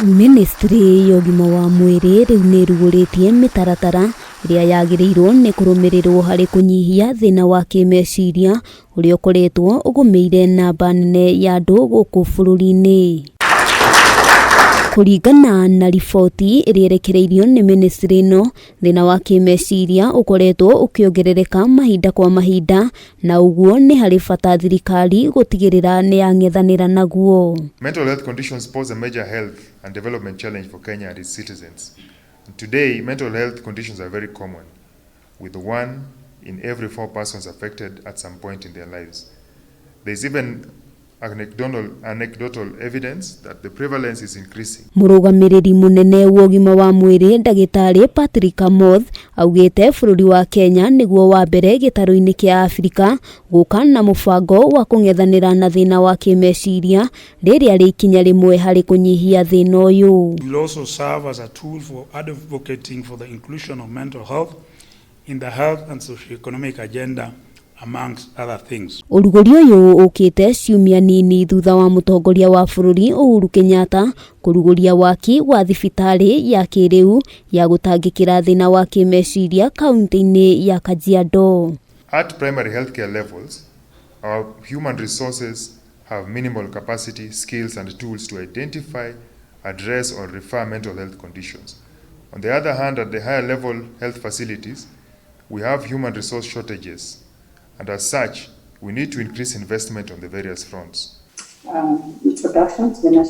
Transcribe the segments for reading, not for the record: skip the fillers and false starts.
Ministry ya ugima wa mwiri riu ni ruguritie mitaratara iria yagirirwo ni kurumirirwo hari kunyihia thina wa kimeciria uria ukoretwo ugumiire namba nene ya andu guku bururi-ini. Kuringana na riboti iria irekereirio ni ministry ino, thina wa kimeciria ukoretwo ukiongerereka mahinda kwa mahinda, na uguo ni hari bata thirikari gutigirira niyang'ethanira naguo. Mental health conditions pose a major health and development challenge for Kenya and its citizens. Today, mental health conditions are very common, with 1 in every 4 persons affected at some point in their lives. There is even anecdotal evidence that the prevalence is increasing. Murugamiriri munene wa ugima wa mwiri ndagitari Patrick Amoth augite bururi wa Kenya niguo wa mbere gitaro-ini kia Afrika guka na mubango wa kung'ethanira na thina wa kimeciria riria ri ikinya rimwe hari kunyihia thina uyu. Will also serve as a tool for advocating for the inclusion of mental health in the health and socio-economic agenda, amongst other things. Urugori uyu ukite ciumia nini thutha wa mutongoria wa bururi Uhuru Kenyatta kuruguria waki wa thibitari ya kiriu ya gutangikira thina wa kimeciria kaunti-ini ya Kajiado. At primary healthcare levels, our human resources have minimal capacity, skills and tools to identify, address or refer mental health conditions. On the other hand, at the higher level health facilities, we have human resource shortages. And as such, we need to increase investment on the various fronts.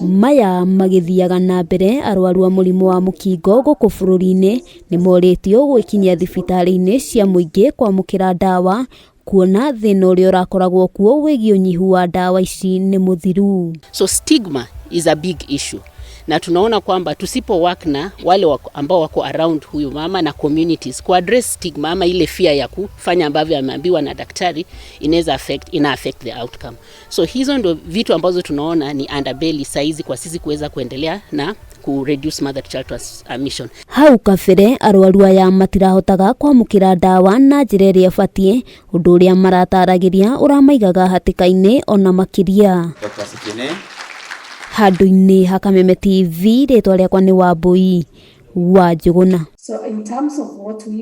Maya magithiaga na mbere arwaru a murimu wa mukingo guku bururi-ini ni moritio gwikinyia thibitari-ini cia muingi kwamukira ndawa, kuona thina uria urakoragwo kuo wigi unyihu wa ndawa ici ni muthiru. So stigma is a big issue. Na tunaona kwamba tusipo work na wale ambao wako around huyu mama na communities ku address stigma ama ile fear ya kufanya ambavyo ameambiwa na daktari, inaweza affect the outcome. So hizo ndo vitu ambazo tunaona ni underbelly saizi kwa sisi kuweza kuendelea na ku reduce mother to child transmission. Hau kabere arwaru aya matirahotaga kwamukira ndawa na njira iria batie, undu uria marataragiria uramaigaga hatika-ini ona makiria. Handu-ini ha Kameme TV, ritwa riakwa ni Wambui wa Njuguna. So in terms of what we